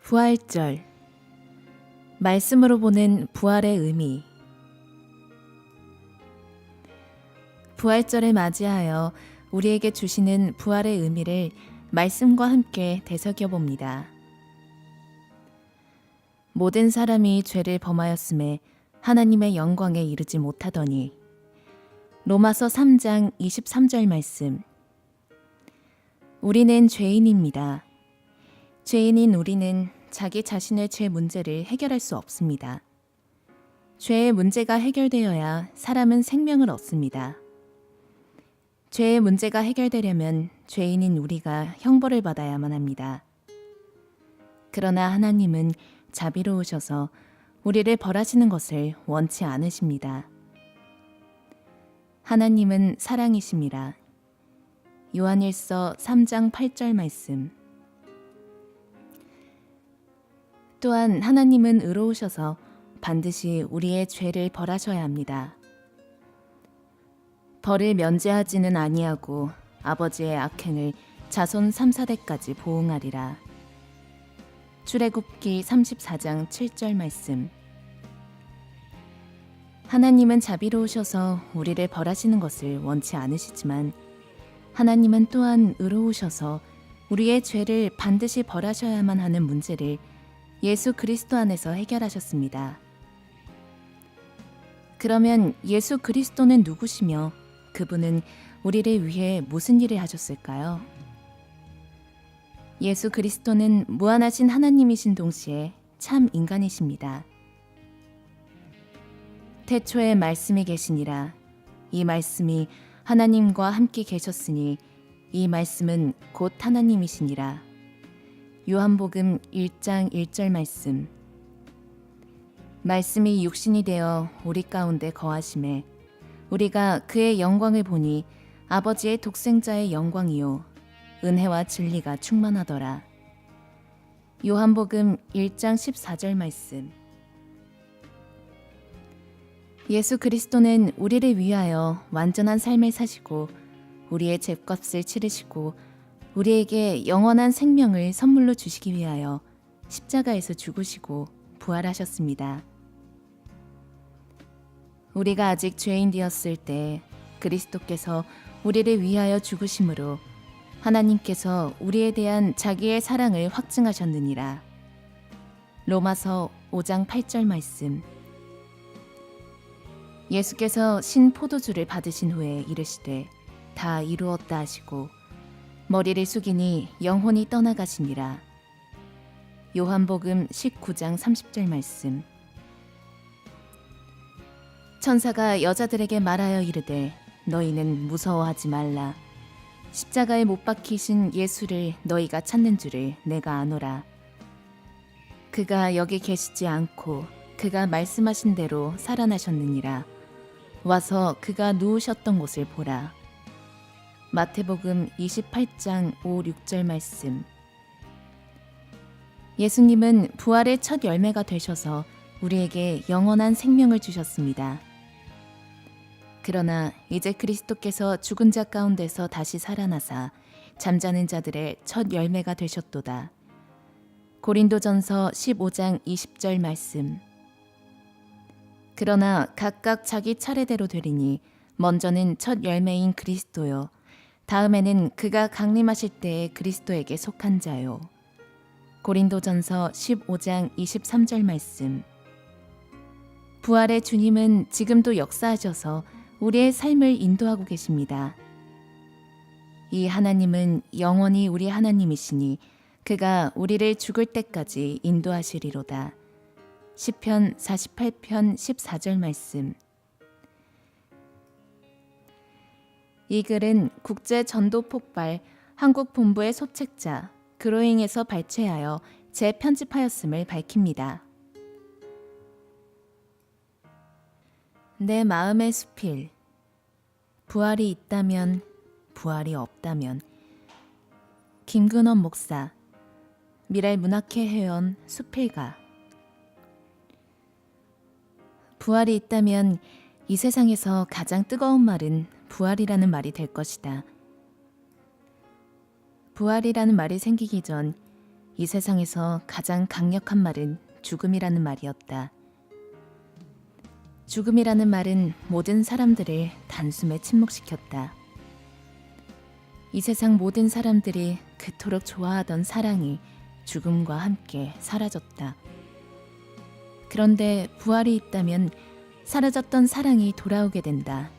부활절, 말씀으로 보는 부활의 의미. 부활절을 맞이하여 우리에게 주시는 부활의 의미를 말씀과 함께 되새겨 봅니다. 모든 사람이 죄를 범하였음에 하나님의 영광에 이르지 못하더니. 로마서 3장 23절 말씀. 우리는 죄인입니다. 죄인인 우리는 자기 자신의 죄 문제를 해결할 수 없습니다. 죄의 문제가 해결되어야 사람은 생명을 얻습니다. 죄의 문제가 해결되려면 죄인인 우리가 형벌을 받아야만 합니다. 그러나 하나님은 자비로우셔서 우리를 벌하시는 것을 원치 않으십니다. 하나님은 사랑이심이라. 요한일서 3장 8절 말씀. 또한 하나님은 의로우셔서 반드시 우리의 죄를 벌하셔야 합니다. 벌을 면제하지는 아니하고 아버지의 악행을 자손 3, 4대까지 보응하리라. 출애굽기 34장 7절 말씀. 하나님은 자비로우셔서 우리를 벌하시는 것을 원치 않으시지만 하나님은 또한 의로우셔서 우리의 죄를 반드시 벌하셔야만 하는 문제를 예수 그리스도 안에서 해결하셨습니다. 그러면 예수 그리스도는 누구시며 그분은 우리를 위해 무슨 일을 하셨을까요? 예수 그리스도는 무한하신 하나님이신 동시에 참 인간이십니다. 태초에 말씀이 계시니라. 이 말씀이 하나님과 함께 계셨으니 이 말씀은 곧 하나님이시니라. 요한복음 1장 1절 말씀. 말씀이 육신이 되어 우리 가운데 거하심에 우리가 그의 영광을 보니 아버지의 독생자의 영광이요 은혜와 진리가 충만하더라. 요한복음 1장 14절 말씀. 예수 그리스도는 우리를 위하여 완전한 삶을 사시고 우리의 죄값을 치르시고 우리에게 영원한 생명을 선물로 주시기 위하여 십자가에서 죽으시고 부활하셨습니다. 우리가 아직 죄인 되었을 때 그리스도께서 우리를 위하여 죽으심으로 하나님께서 우리에 대한 자기의 사랑을 확증하셨느니라. 로마서 5장 8절 말씀. 예수께서 신 포도주를 받으신 후에 이르시되 다 이루었다 하시고 머리를 숙이니 영혼이 떠나가시니라. 요한복음 19장 30절 말씀. 천사가 여자들에게 말하여 이르되 너희는 무서워하지 말라. 십자가에 못 박히신 예수를 너희가 찾는 줄을 내가 아노라. 그가 여기 계시지 않고 그가 말씀하신 대로 살아나셨느니라. 와서 그가 누우셨던 곳을 보라. 마태복음 28장 5, 6절 말씀. 예수님은 부활의 첫 열매가 되셔서 우리에게 영원한 생명을 주셨습니다. 그러나 이제 그리스도께서 죽은 자 가운데서 다시 살아나사 잠자는 자들의 첫 열매가 되셨도다. 고린도전서 15장 20절 말씀. 그러나 각각 자기 차례대로 되리니 먼저는 첫 열매인 그리스도요 다음에는 그가 강림하실 때에 그리스도에게 속한 자요. 고린도전서 15장 23절 말씀. 부활의 주님은 지금도 역사하셔서 우리의 삶을 인도하고 계십니다. 이 하나님은 영원히 우리 하나님이시니 그가 우리를 죽을 때까지 인도하시리로다. 시편 48편 14절 말씀. 이 글은 국제 전도 폭발 한국 본부의 소책자 그로잉에서 발췌하여 재편집하였음을 밝힙니다. 내 마음의 수필. 부활이 있다면, 부활이 없다면. 김근원 목사, 미랄문학회 회원, 수필가. 부활이 있다면 이 세상에서 가장 뜨거운 말은 부활이라는 말이 될 것이다. 부활이라는 말이 생기기 전 이 세상에서 가장 강력한 말은 죽음이라는 말이었다. 죽음이라는 말은 모든 사람들을 단숨에 침묵시켰다. 이 세상 모든 사람들이 그토록 좋아하던 사랑이 죽음과 함께 사라졌다. 그런데 부활이 있다면 사라졌던 사랑이 돌아오게 된다.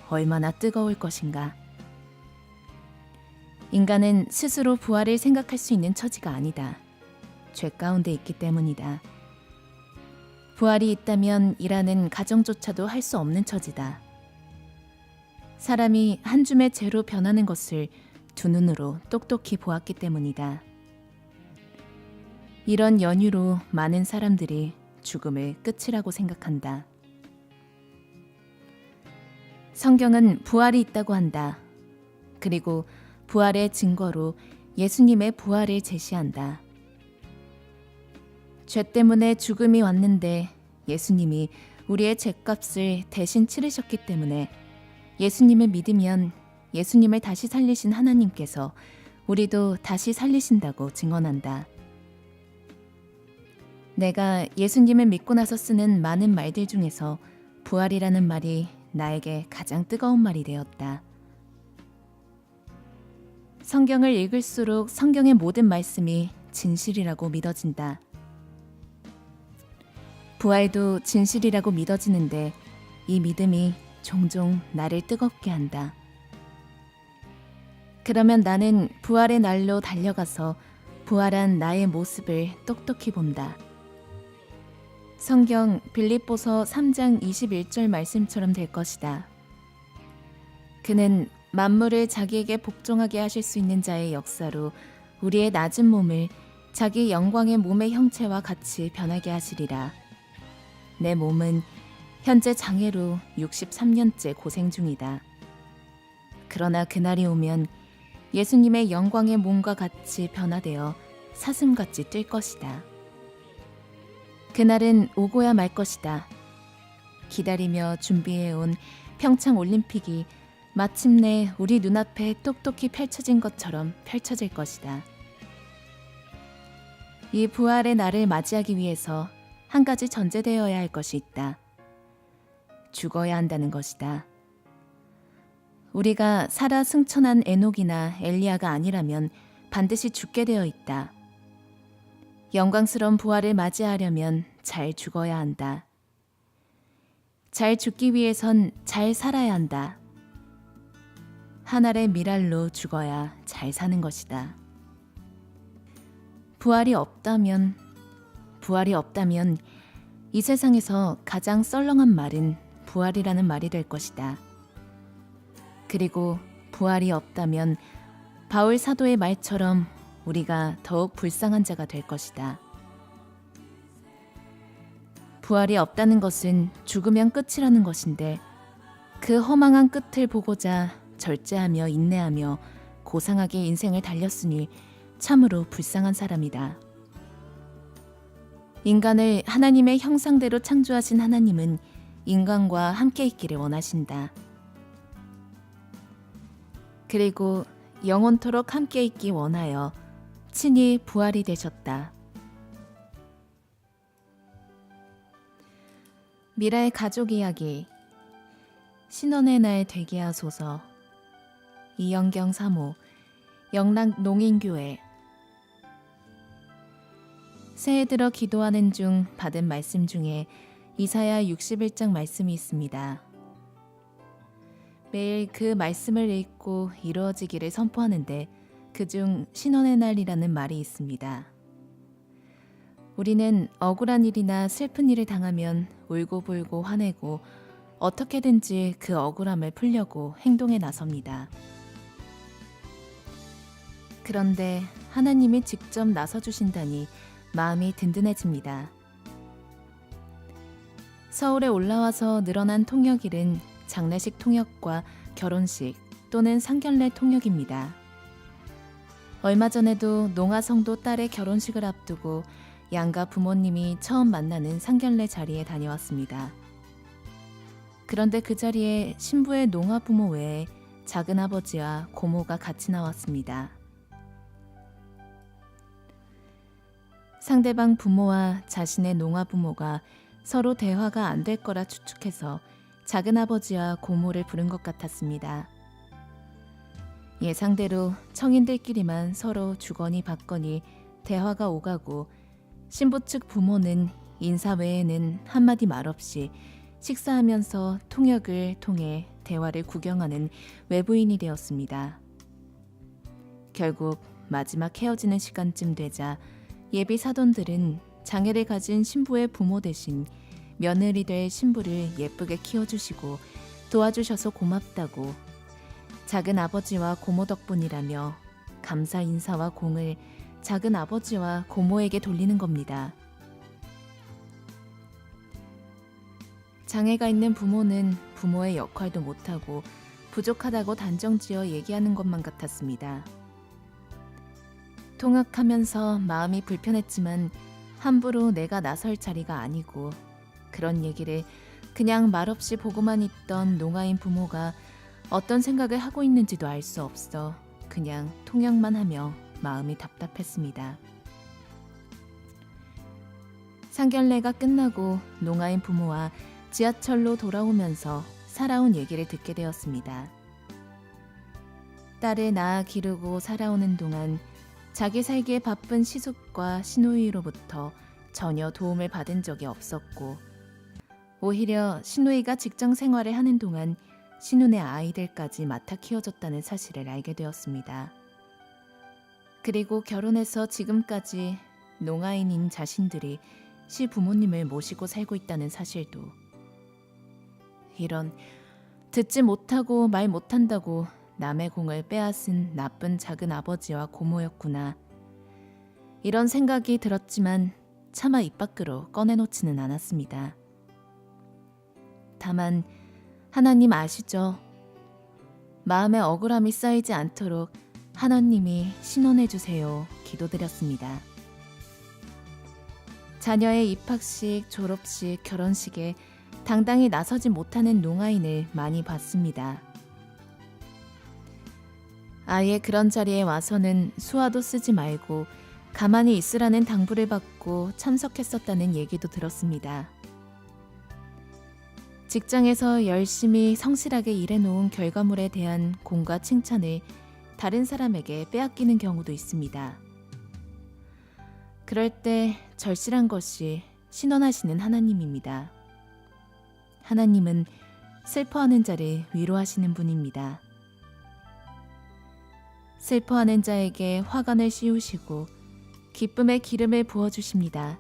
얼마나 뜨거울 것인가. 인간은 스스로 부활을 생각할 수 있는 처지가 아니다. 죄 가운데 있기 때문이다. 부활이 있다면 일하는 가정조차도 할 수 없는 처지다. 사람이 한 줌의 재로 변하는 것을 두 눈으로 똑똑히 보았기 때문이다. 이런 연유로 많은 사람들이 죽음을 끝이라고 생각한다. 성경은 부활이 있다고 한다. 그리고 부활의 증거로 예수님의 부활을 제시한다. 죄 때문에 죽음이 왔는데 예수님이 우리의 죄값을 대신 치르셨기 때문에 예수님을 믿으면 예수님을 다시 살리신 하나님께서 우리도 다시 살리신다고 증언한다. 내가 예수님을 믿고 나서 쓰는 많은 말들 중에서 부활이라는 말이 나에게 가장 뜨거운 말이 되었다. 성경을 읽을수록 성경의 모든 말씀이 진실이라고 믿어진다. 부활도 진실이라고 믿어지는데 이 믿음이 종종 나를 뜨겁게 한다. 그러면 나는 부활의 날로 달려가서 부활한 나의 모습을 똑똑히 본다. 성경 빌립보서 3장 21절 말씀처럼 될 것이다. 그는 만물을 자기에게 복종하게 하실 수 있는 자의 역사로 우리의 낮은 몸을 자기 영광의 몸의 형체와 같이 변하게 하시리라. 내 몸은 현재 장애로 63년째 고생 중이다. 그러나 그날이 오면 예수님의 영광의 몸과 같이 변화되어 사슴같이 뛸 것이다. 그날은 오고야 말 것이다. 기다리며 준비해온 평창 올림픽이 마침내 우리 눈앞에 똑똑히 펼쳐진 것처럼 펼쳐질 것이다. 이 부활의 날을 맞이하기 위해서 한 가지 전제되어야 할 것이 있다. 죽어야 한다는 것이다. 우리가 살아 승천한 에녹이나 엘리야가 아니라면 반드시 죽게 되어 있다. 영광스러운 부활을 맞이하려면 잘 죽어야 한다. 잘 죽기 위해선 잘 살아야 한다. 한 알의 밀알로 죽어야 잘 사는 것이다. 부활이 없다면 이 세상에서 가장 썰렁한 말은 부활이라는 말이 될 것이다. 그리고 부활이 없다면 바울 사도의 말처럼 우리가 더욱 불쌍한 자가 될 것이다. 부활이 없다는 것은 죽으면 끝이라는 것인데 그 허망한 끝을 보고자 절제하며 인내하며 고상하게 인생을 달렸으니 참으로 불쌍한 사람이다. 인간을 하나님의 형상대로 창조하신 하나님은 인간과 함께 있기를 원하신다. 그리고 영원토록 함께 있기 원하여 친히 부활이 되셨다. 미라의 가족 이야기 신혼의 날 되게 하소서. 이영경 사모 영락 농인교회. 새해 들어 기도하는 중 받은 말씀 중에 이사야 61장 말씀이 있습니다. 매일 그 말씀을 읽고 이루어지기를 선포하는데 그중 신혼의 날이라는 말이 있습니다. 우리는 억울한 일이나 슬픈 일을 당하면 울고불고 화내고 어떻게든지 그 억울함을 풀려고 행동에 나섭니다. 그런데 하나님이 직접 나서주신다니 마음이 든든해집니다. 서울에 올라와서 늘어난 통역일은 장례식 통역과 결혼식 또는 상견례 통역입니다. 얼마 전에도 농아성도 딸의 결혼식을 앞두고 양가 부모님이 처음 만나는 상견례 자리에 다녀왔습니다. 그런데 그 자리에 신부의 농아 부모 외에 작은아버지와 고모가 같이 나왔습니다. 상대방 부모와 자신의 농아 부모가 서로 대화가 안 될 거라 추측해서 작은아버지와 고모를 부른 것 같았습니다. 예상대로 청인들끼리만 서로 주거니 받거니 대화가 오가고 신부 측 부모는 인사 외에는 한마디 말 없이 식사하면서 통역을 통해 대화를 구경하는 외부인이 되었습니다. 결국 마지막 헤어지는 시간쯤 되자 예비 사돈들은 장애를 가진 신부의 부모 대신 며느리 될 신부를 예쁘게 키워주시고 도와주셔서 고맙다고 작은 아버지와 고모 덕분이라며 감사 인사와 공을 작은 아버지와 고모에게 돌리는 겁니다. 장애가 있는 부모는 부모의 역할도 못하고 부족하다고 단정지어 얘기하는 것만 같았습니다. 통역하면서 마음이 불편했지만 함부로 내가 나설 자리가 아니고 그런 얘기를 그냥 말없이 보고만 있던 농아인 부모가 어떤 생각을 하고 있는지도 알 수 없어 그냥 통역만 하며 마음이 답답했습니다. 상견례가 끝나고 농아인 부모와 지하철로 돌아오면서 살아온 얘기를 듣게 되었습니다. 딸을 낳아 기르고 살아오는 동안 자기 살기에 바쁜 시숙과 시누이로부터 전혀 도움을 받은 적이 없었고 오히려 시누이가 직장 생활을 하는 동안 시누네 아이들까지 맡아 키워줬다는 사실을 알게 되었습니다. 그리고 결혼해서 지금까지 농아인인 자신들이 시부모님을 모시고 살고 있다는 사실도. 이런 듣지 못하고 말 못한다고 남의 공을 빼앗은 나쁜 작은 아버지와 고모였구나. 이런 생각이 들었지만 차마 입 밖으로 꺼내놓지는 않았습니다. 다만 하나님 아시죠? 마음에 억울함이 쌓이지 않도록 하나님이 신원해 주세요. 기도드렸습니다. 자녀의 입학식, 졸업식, 결혼식에 당당히 나서지 못하는 농아인을 많이 봤습니다. 아예 그런 자리에 와서는 수화도 쓰지 말고 가만히 있으라는 당부를 받고 참석했었다는 얘기도 들었습니다. 직장에서 열심히 성실하게 일해놓은 결과물에 대한 공과 칭찬을 다른 사람에게 빼앗기는 경우도 있습니다. 그럴 때 절실한 것이 신원하시는 하나님입니다. 하나님은 슬퍼하는 자를 위로하시는 분입니다. 슬퍼하는 자에게 화관을 씌우시고 기쁨의 기름을 부어주십니다.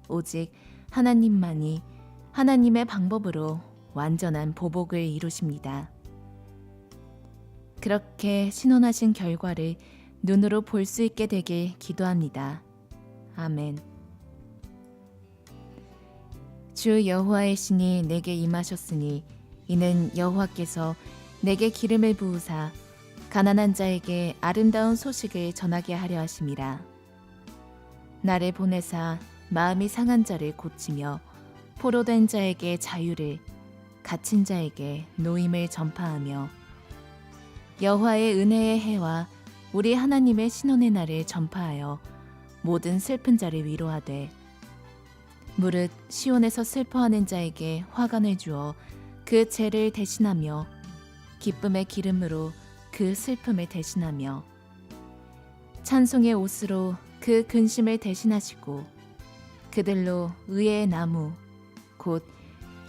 오직 하나님만이 하나님의 방법으로 완전한 보복을 이루십니다. 그렇게 신원하신 결과를 눈으로 볼 수 있게 되길 기도합니다. 아멘. 주 여호와의 신이 내게 임하셨으니 이는 여호와께서 내게 기름을 부으사 가난한 자에게 아름다운 소식을 전하게 하려 하심이라. 나를 보내사 마음이 상한 자를 고치며 포로된 자에게 자유를, 갇힌 자에게 노임을 전파하며 여호와의 은혜의 해와 우리 하나님의 신원의 날을 전파하여 모든 슬픈 자를 위로하되 무릇 시온에서 슬퍼하는 자에게 화관을 주어 그 죄를 대신하며 기쁨의 기름으로 그 슬픔을 대신하며 찬송의 옷으로 그 근심을 대신하시고 그들로 의의 나무 곧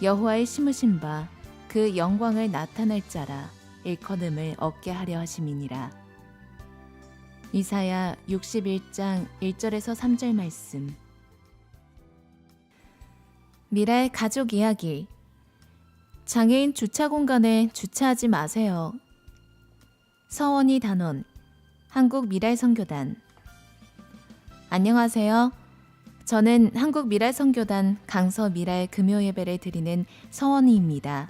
여호와의 심으신 바 그 영광을 나타낼 자라 일컬음을 얻게 하려 하심이니라. 이사야 61장 1절에서 3절 말씀. 미라의 가족 이야기. 장애인 주차 공간에 주차하지 마세요. 서원희 단원, 한국 미랄 선교단. 안녕하세요. 저는 한국 미랄 선교단 강서 미랄 금요 예배를 드리는 서원희입니다.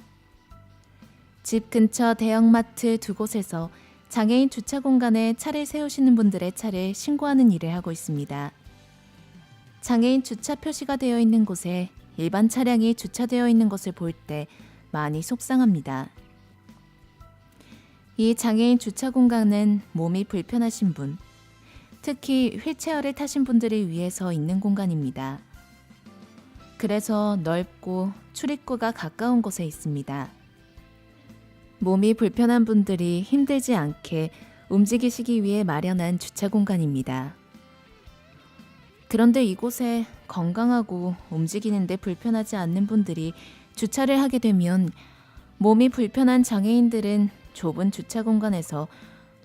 집 근처 대형마트 두 곳에서 장애인 주차 공간에 차를 세우시는 분들의 차를 신고하는 일을 하고 있습니다. 장애인 주차 표시가 되어 있는 곳에 일반 차량이 주차되어 있는 것을 볼 때 많이 속상합니다. 이 장애인 주차 공간은 몸이 불편하신 분, 특히 휠체어를 타신 분들을 위해서 있는 공간입니다. 그래서 넓고 출입구가 가까운 곳에 있습니다. 몸이 불편한 분들이 힘들지 않게 움직이시기 위해 마련한 주차 공간입니다. 그런데 이곳에 건강하고 움직이는데 불편하지 않는 분들이 주차를 하게 되면 몸이 불편한 장애인들은 좁은 주차 공간에서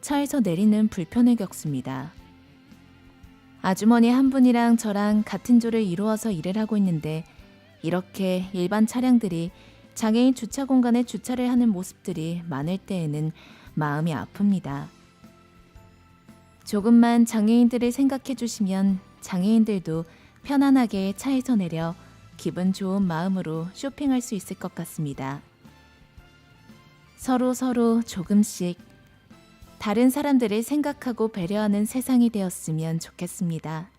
차에서 내리는 불편을 겪습니다. 아주머니 한 분이랑 저랑 같은 조를 이루어서 일을 하고 있는데 이렇게 일반 차량들이 장애인 주차 공간에 주차를 하는 모습들이 많을 때에는 마음이 아픕니다. 조금만 장애인들을 생각해 주시면 장애인들도 편안하게 차에서 내려 기분 좋은 마음으로 쇼핑할 수 있을 것 같습니다. 서로 조금씩 다른 사람들을 생각하고 배려하는 세상이 되었으면 좋겠습니다.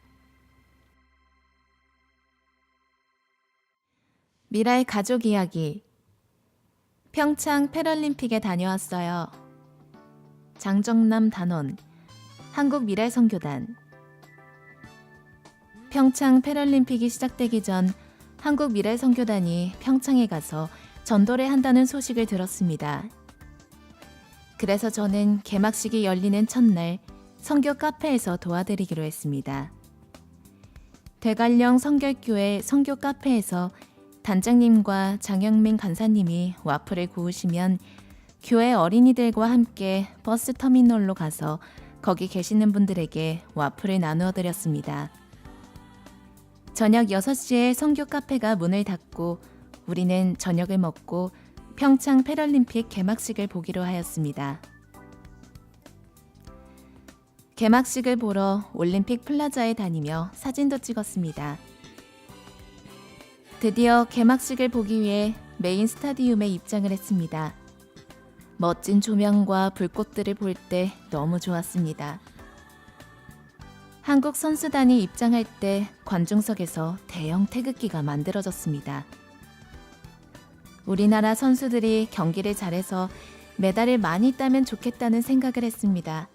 미라의 가족 이야기. 평창 패럴림픽에 다녀왔어요. 장정남 단원, 한국 미랄 선교단. 평창 패럴림픽이 시작되기 전 한국 미랄 선교단이 평창에 가서 전도를 한다는 소식을 들었습니다. 그래서 저는 개막식이 열리는 첫날 선교 카페에서 도와드리기로 했습니다. 대관령 성결교회 선교 카페에서 단장님과 장영민 간사님이 와플을 구우시면 교회 어린이들과 함께 버스 터미널로 가서 거기 계시는 분들에게 와플을 나누어 드렸습니다. 저녁 6시에 선교 카페가 문을 닫고 우리는 저녁을 먹고 평창 패럴림픽 개막식을 보기로 하였습니다. 개막식을 보러 올림픽 플라자에 다니며 사진도 찍었습니다. 드디어 개막식을 보기 위해 메인 스타디움에 입장을 했습니다. 멋진 조명과 불꽃들을 볼 때 너무 좋았습니다. 한국 선수단이 입장할 때 관중석에서 대형 태극기가 만들어졌습니다. 우리나라 선수들이 경기를 잘해서 메달을 많이 따면 좋겠다는 생각을 했습니다.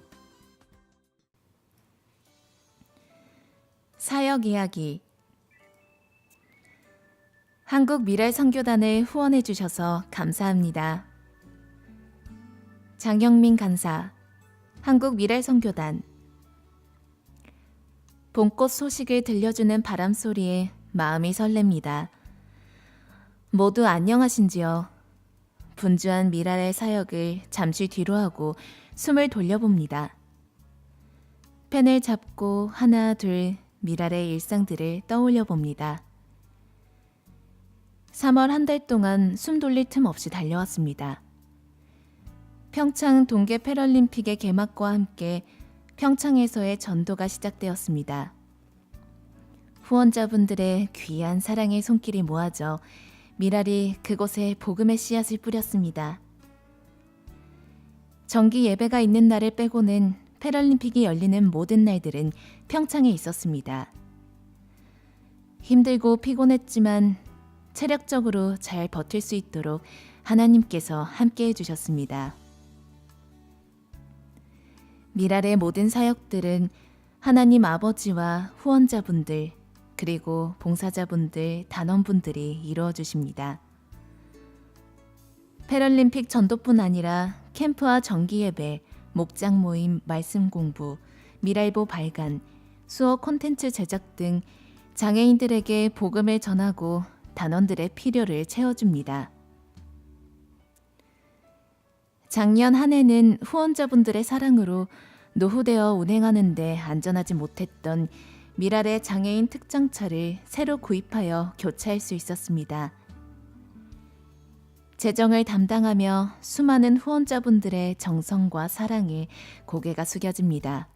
사역 이야기. 한국 미랄 선교단을 후원해 주셔서 감사합니다. 장영민 간사, 한국 미랄 선교단. 봄꽃 소식을 들려주는 바람소리에 마음이 설렙니다. 모두 안녕하신지요? 분주한 미랄의 사역을 잠시 뒤로 하고 숨을 돌려봅니다. 펜을 잡고 하나 둘 미랄의 일상들을 떠올려 봅니다. 3월 한 달 동안 숨 돌릴 틈 없이 달려왔습니다. 평창 동계 패럴림픽의 개막과 함께 평창에서의 전도가 시작되었습니다. 후원자분들의 귀한 사랑의 손길이 모아져 미랄이 그곳에 복음의 씨앗을 뿌렸습니다. 정기 예배가 있는 날을 빼고는 패럴림픽이 열리는 모든 날들은 평창에 있었습니다. 힘들고 피곤했지만 체력적으로 잘 버틸 수 있도록 하나님께서 함께 해주셨습니다. 미랄의 모든 사역들은 하나님 아버지와 후원자분들 그리고 봉사자분들, 단원분들이 이루어 주십니다. 패럴림픽 전도뿐 아니라 캠프와 정기예배, 목장 모임, 말씀 공부, 미랄보 발간, 수어 콘텐츠 제작 등 장애인들에게 복음을 전하고 단원들의 필요를 채워줍니다. 작년 한 해는 후원자분들의 사랑으로 노후되어 운행하는 데 안전하지 못했던 미랄의 장애인 특장차를 새로 구입하여 교체할 수 있었습니다. 재정을 담당하며 수많은 후원자분들의 정성과 사랑에 고개가 숙여집니다.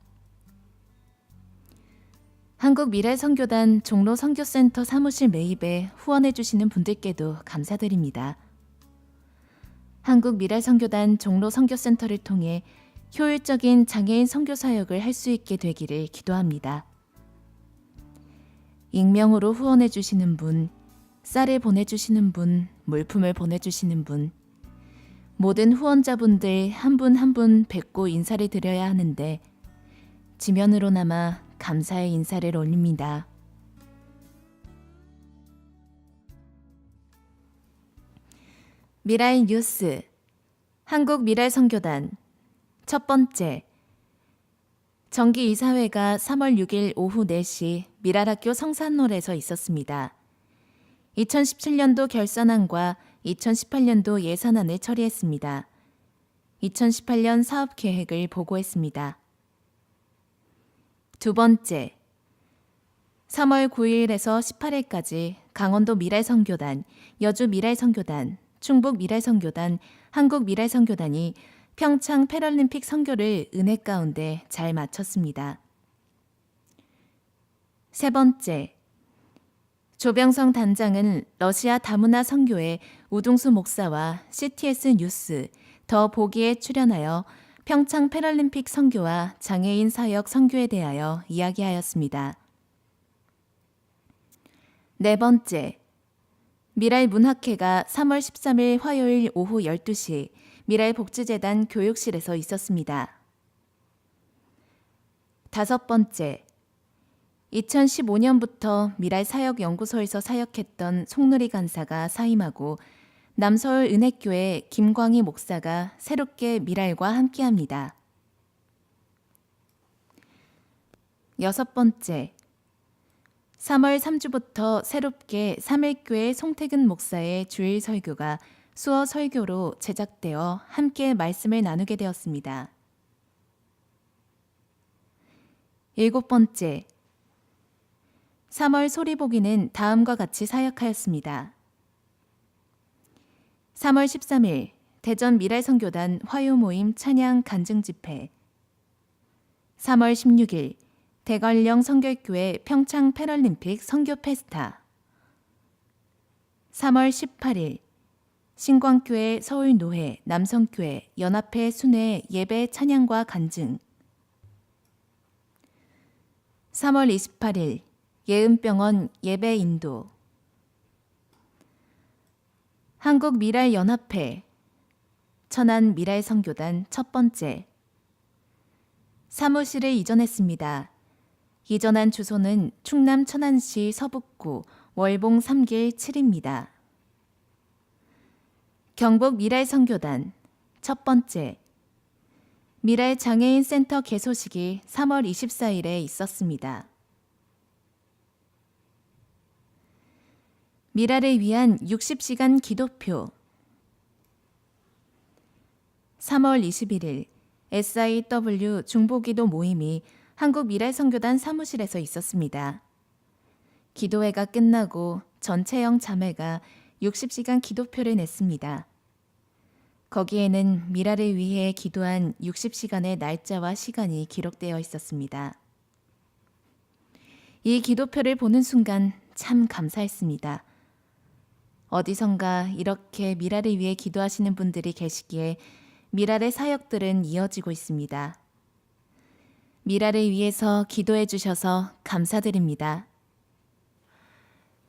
한국 미랄 선교단 종로 선교센터 사무실 매입에 후원해 주시는 분들께도 감사드립니다. 한국 미랄 선교단 종로 선교센터를 통해 효율적인 장애인 선교 사역을 할 수 있게 되기를 기도합니다. 익명으로 후원해 주시는 분, 쌀을 보내주시는 분, 물품을 보내주시는 분, 모든 후원자분들 한 분 한 분 뵙고 인사를 드려야 하는데 지면으로나마 감사의 인사를 올립니다. 미라의 뉴스, 한국미랄선교단. 첫 번째, 정기이사회가 3월 6일 오후 4시 미랄학교 성산홀에서 있었습니다. 2017년도 결산안과 2018년도 예산안을 처리했습니다. 2018년 사업계획을 보고했습니다. 두 번째, 3월 9일에서 18일까지 강원도 미랄선교단, 여주 미랄선교단, 충북 미랄선교단, 한국 미랄선교단이 평창 패럴림픽 선교를 은혜 가운데 잘 마쳤습니다. 세 번째, 조병성 단장은 러시아 다문화 선교회 우둥수 목사와 CTS 뉴스, 더 보기에 출연하여 평창 패럴림픽 선교와 장애인 사역 선교에 대하여 이야기하였습니다. 네 번째, 미랄 문학회가 3월 13일 화요일 오후 12시 미랄 복지재단 교육실에서 있었습니다. 다섯 번째, 2015년부터 미랄 사역연구소에서 사역했던 송누리 간사가 사임하고 남서울 은혜교회 김광희 목사가 새롭게 미랄과 함께합니다. 여섯 번째, 3월 3주부터 새롭게 삼일교회 송태근 목사의 주일 설교가 수어 설교로 제작되어 함께 말씀을 나누게 되었습니다. 일곱 번째, 3월 소리보기는 다음과 같이 사역하였습니다. 3월 13일 대전 미랄선교단 화요모임 찬양 간증집회, 3월 16일 대관령 성결교회 평창 패럴림픽 선교 페스타, 3월 18일 신광교회 서울노회 남성교회 연합회 순회 예배 찬양과 간증, 3월 28일 예은병원 예배 인도, 한국미랄연합회 천안 미랄선교단 첫 번째, 사무실을 이전했습니다. 이전한 주소는 충남 천안시 서북구 월봉 3길 7입니다. 경북 미랄선교단 첫 번째, 미랄 장애인 센터 개소식이 3월 24일에 있었습니다. 미랄을 위한 60시간 기도표, 3월 21일 SIW 중보기도 모임이 한국 미랄선교단 사무실에서 있었습니다. 기도회가 끝나고 전체영 자매가 60시간 기도표를 냈습니다. 거기에는 미랄을 위해 기도한 60시간의 날짜와 시간이 기록되어 있었습니다. 이 기도표를 보는 순간 참 감사했습니다. 어디선가 이렇게 미랄을 위해 기도하시는 분들이 계시기에 미랄의 사역들은 이어지고 있습니다. 미랄을 위해서 기도해 주셔서 감사드립니다.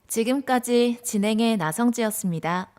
지금까지 진행의 나성지였습니다.